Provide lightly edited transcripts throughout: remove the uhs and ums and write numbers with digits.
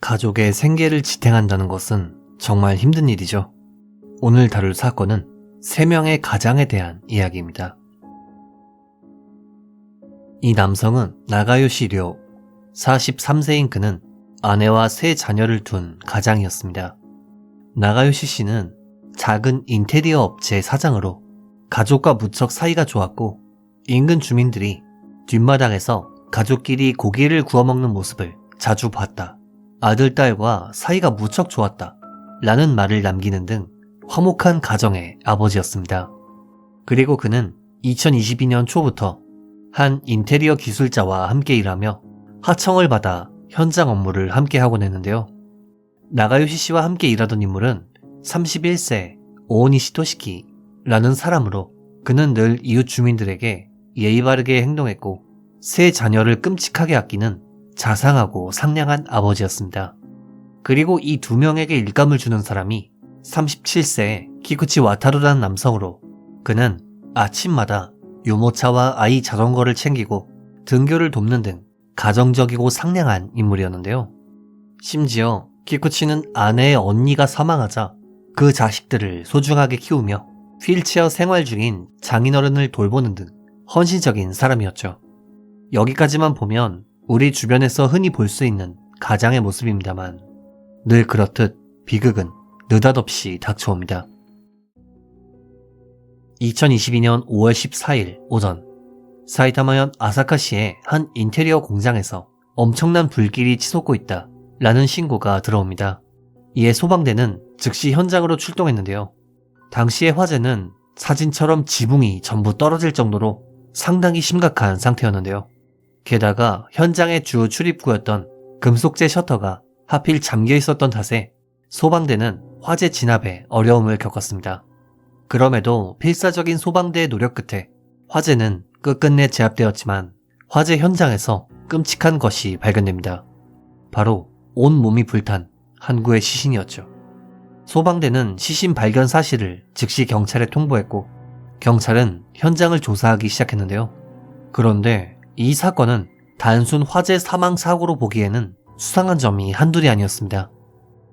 가족의 생계를 지탱한다는 것은 정말 힘든 일이죠. 오늘 다룰 사건은 3명의 가장에 대한 이야기입니다. 이 남성은 나가요시 료, 43세인 그는 아내와 3 자녀를 둔 가장이었습니다. 나가요시 씨는 작은 인테리어 업체 사장으로 가족과 무척 사이가 좋았고, 인근 주민들이 뒷마당에서 가족끼리 고기를 구워 먹는 모습을 자주 봤다. 아들, 딸과 사이가 무척 좋았다. 라는 말을 남기는 등 화목한 가정의 아버지였습니다. 그리고 그는 2022년 초부터 한 인테리어 기술자와 함께 일하며 하청을 받아 현장 업무를 함께 하곤 했는데요. 나가요시 씨와 함께 일하던 인물은 31세 오오니시 토시키라는 사람으로, 그는 늘 이웃 주민들에게 예의 바르게 행동했고 3 자녀를 끔찍하게 아끼는 자상하고 상냥한 아버지였습니다. 그리고 이 2명에게 일감을 주는 사람이 37세 키쿠치 와타루라는 남성으로, 그는 아침마다 유모차와 아이 자전거를 챙기고 등교를 돕는 등 가정적이고 상냥한 인물이었는데요. 심지어 키쿠치는 아내의 언니가 사망하자 그 자식들을 소중하게 키우며 휠체어 생활 중인 장인어른을 돌보는 등 헌신적인 사람이었죠. 여기까지만 보면 우리 주변에서 흔히 볼 수 있는 가장의 모습입니다만, 늘 그렇듯 비극은 느닷없이 닥쳐옵니다. 2022년 5월 14일 오전, 사이타마현 아사카시의 한 인테리어 공장에서 엄청난 불길이 치솟고 있다 라는 신고가 들어옵니다. 이에 소방대는 즉시 현장으로 출동했는데요. 당시의 화재는 사진처럼 지붕이 전부 떨어질 정도로 상당히 심각한 상태였는데요. 게다가 현장의 주 출입구였던 금속재 셔터가 하필 잠겨 있었던 탓에 소방대는 화재 진압에 어려움을 겪었습니다. 그럼에도 필사적인 소방대의 노력 끝에 화재는 끝끝내 제압되었지만, 화재 현장에서 끔찍한 것이 발견됩니다. 바로 온 몸이 불탄 한 구의 시신이었죠. 소방대는 시신 발견 사실을 즉시 경찰에 통보했고, 경찰은 현장을 조사하기 시작했는데요. 그런데 이 사건은 단순 화재 사망 사고로 보기에는 수상한 점이 한둘이 아니었습니다.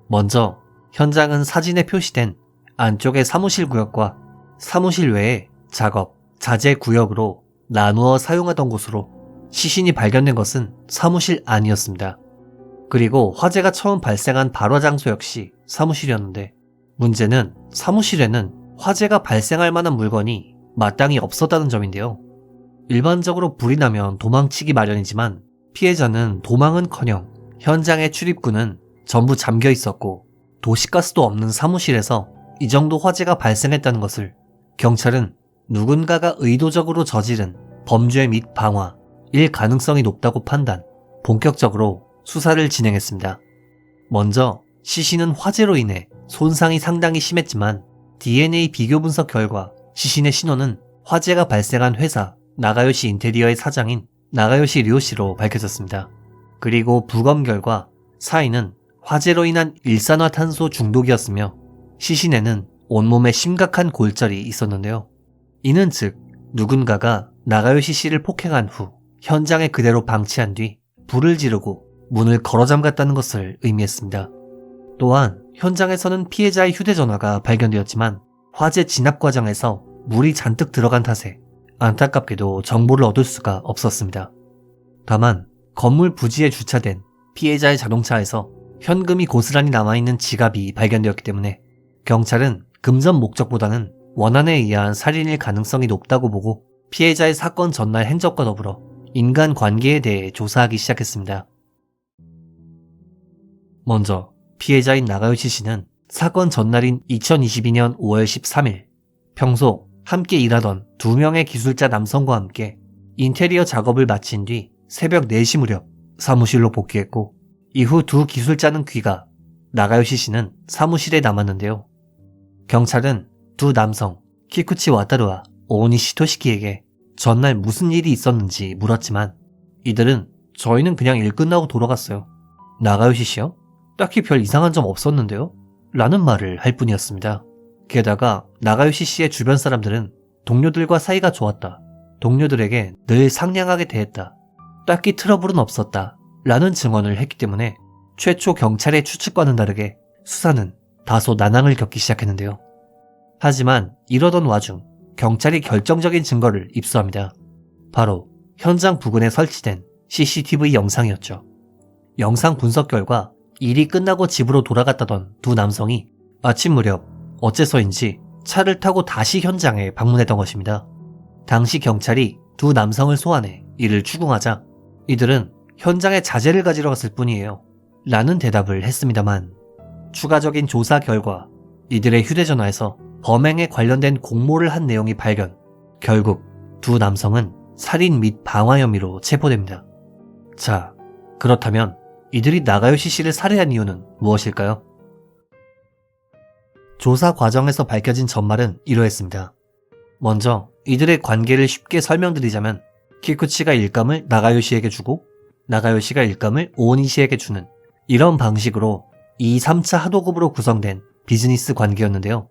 먼저 현장은 사진에 표시된 안쪽의 사무실 구역과 사무실 외의 작업, 자재 구역으로 나누어 사용하던 곳으로, 시신이 발견된 것은 사무실 안이었습니다. 그리고 화재가 처음 발생한 발화 장소 역시 사무실이었는데, 문제는 사무실에는 화재가 발생할 만한 물건이 마땅히 없었다는 점인데요. 일반적으로 불이 나면 도망치기 마련이지만 피해자는 도망은커녕 현장의 출입구는 전부 잠겨 있었고, 도시가스도 없는 사무실에서 이 정도 화재가 발생했다는 것을 경찰은 누군가가 의도적으로 저지른 범죄 및 방화일 가능성이 높다고 판단, 본격적으로 수사를 진행했습니다. 먼저 시신은 화재로 인해 손상이 상당히 심했지만 DNA 비교 분석 결과 시신의 신원은 화재가 발생한 회사 나가요시 인테리어의 사장인 나가요시 료씨로 밝혀졌습니다. 그리고 부검 결과 사인은 화재로 인한 일산화탄소 중독이었으며, 시신에는 온몸에 심각한 골절이 있었는데요. 이는 즉 누군가가 나가요시 씨를 폭행한 후 현장에 그대로 방치한 뒤 불을 지르고 문을 걸어 잠갔다는 것을 의미했습니다. 또한 현장에서는 피해자의 휴대전화가 발견되었지만 화재 진압 과정에서 물이 잔뜩 들어간 탓에 안타깝게도 정보를 얻을 수가 없었습니다. 다만 건물 부지에 주차된 피해자의 자동차에서 현금이 고스란히 남아있는 지갑이 발견되었기 때문에 경찰은 금전 목적보다는 원한에 의한 살인일 가능성이 높다고 보고 피해자의 사건 전날 행적과 더불어 인간관계에 대해 조사하기 시작했습니다. 먼저 피해자인 나가요시 씨는 사건 전날인 2022년 5월 13일 평소 함께 일하던 2명의 기술자 남성과 함께 인테리어 작업을 마친 뒤 새벽 4시 무렵 사무실로 복귀했고, 이후 2 기술자는 귀가, 나가요시 씨는 사무실에 남았는데요. 경찰은 2 남성 키쿠치 와타루와 오오니시 토시키에게 전날 무슨 일이 있었는지 물었지만 이들은 저희는 그냥 일 끝나고 돌아갔어요. 나가요시 씨요? 딱히 별 이상한 점 없었는데요? 라는 말을 할 뿐이었습니다. 게다가 나가요시 씨의 주변 사람들은 동료들과 사이가 좋았다, 동료들에게 늘 상냥하게 대했다, 딱히 트러블은 없었다 라는 증언을 했기 때문에 최초 경찰의 추측과는 다르게 수사는 다소 난항을 겪기 시작했는데요. 하지만 이러던 와중 경찰이 결정적인 증거를 입수합니다. 바로 현장 부근에 설치된 CCTV 영상이었죠. 영상 분석 결과 일이 끝나고 집으로 돌아갔다던 두 남성이 아침 무렵 어째서인지 차를 타고 다시 현장에 방문했던 것입니다. 당시 경찰이 두 남성을 소환해 이를 추궁하자 이들은 현장에 자재를 가지러 갔을 뿐이에요 라는 대답을 했습니다만, 추가적인 조사 결과 이들의 휴대전화에서 범행에 관련된 공모를 한 내용이 발견. 결국 두 남성은 살인 및 방화 혐의로 체포됩니다. 자, 그렇다면 이들이 나가요시 씨를 살해한 이유는 무엇일까요? 조사 과정에서 밝혀진 전말은 이러했습니다. 먼저 이들의 관계를 쉽게 설명드리자면 키쿠치가 일감을 나가요시에게 주고 나가요시가 일감을 오오니 씨에게 주는 이런 방식으로 2, 3차 하도급으로 구성된 비즈니스 관계였는데요.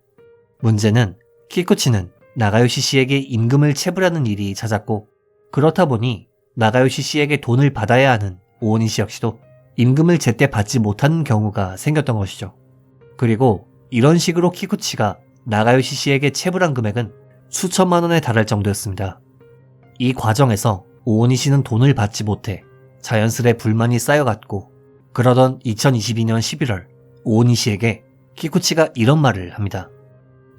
문제는 키쿠치는 나가요시 씨에게 임금을 체불하는 일이 잦았고, 그렇다 보니 나가요시 씨에게 돈을 받아야 하는 오오니 씨 역시도 임금을 제때 받지 못하는 경우가 생겼던 것이죠. 그리고 이런 식으로 키쿠치가 나가요시 씨에게 체불한 금액은 수천만 원에 달할 정도였습니다. 이 과정에서 오오니 씨는 돈을 받지 못해 자연스레 불만이 쌓여갔고, 그러던 2022년 11월 오오니 씨에게 키쿠치가 이런 말을 합니다.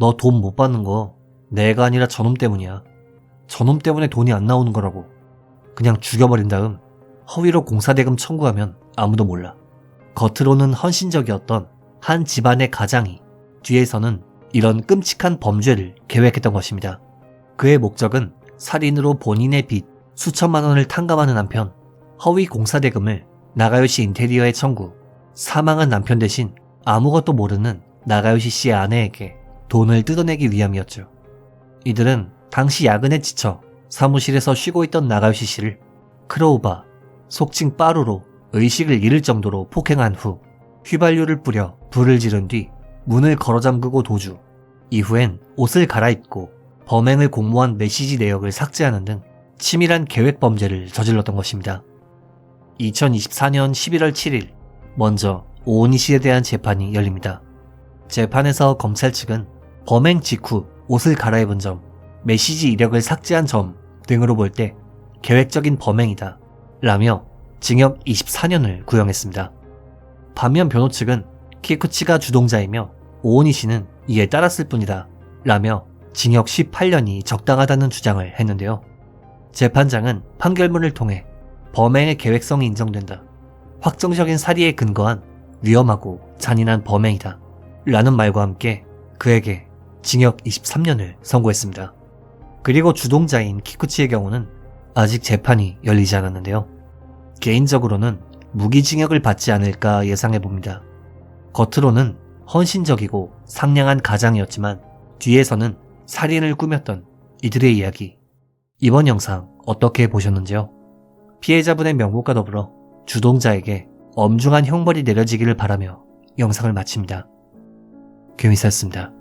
너 돈 못 받는 거 내가 아니라 저놈 때문이야. 저놈 때문에 돈이 안 나오는 거라고. 그냥 죽여버린 다음 허위로 공사대금 청구하면 아무도 몰라. 겉으로는 헌신적이었던 한 집안의 가장이 뒤에서는 이런 끔찍한 범죄를 계획했던 것입니다. 그의 목적은 살인으로 본인의 빚 수천만 원을 탕감하는 한편 허위 공사대금을 나가요시 인테리어에 청구, 사망한 남편 대신 아무것도 모르는 나가요시 씨의 아내에게 돈을 뜯어내기 위함이었죠. 이들은 당시 야근에 지쳐 사무실에서 쉬고 있던 나가요시 씨를 크로우바, 속칭 빠루로 의식을 잃을 정도로 폭행한 후 휘발유를 뿌려 불을 지른 뒤 문을 걸어 잠그고 도주, 이후엔 옷을 갈아입고 범행을 공모한 메시지 내역을 삭제하는 등 치밀한 계획 범죄를 저질렀던 것입니다. 2024년 11월 7일, 먼저 오오니 씨에 대한 재판이 열립니다. 재판에서 검찰 측은 범행 직후 옷을 갈아입은 점, 메시지 이력을 삭제한 점 등으로 볼 때 계획적인 범행이다 라며 징역 24년을 구형했습니다. 반면 변호 측은 키쿠치가 주동자이며 오오니 씨는 이에 따랐을 뿐이다 라며 징역 18년이 적당하다는 주장을 했는데요. 재판장은 판결문을 통해 범행의 계획성이 인정된다, 확정적인 사리에 근거한 위험하고 잔인한 범행이다 라는 말과 함께 그에게 징역 23년을 선고했습니다. 그리고 주동자인 키쿠치의 경우는 아직 재판이 열리지 않았는데요. 개인적으로는 무기징역을 받지 않을까 예상해봅니다. 겉으로는 헌신적이고 상냥한 가장이었지만 뒤에서는 살인을 꾸몄던 이들의 이야기. 이번 영상 어떻게 보셨는지요? 피해자분의 명복과 더불어 주동자에게 엄중한 형벌이 내려지기를 바라며 영상을 마칩니다. 괴미사였습니다.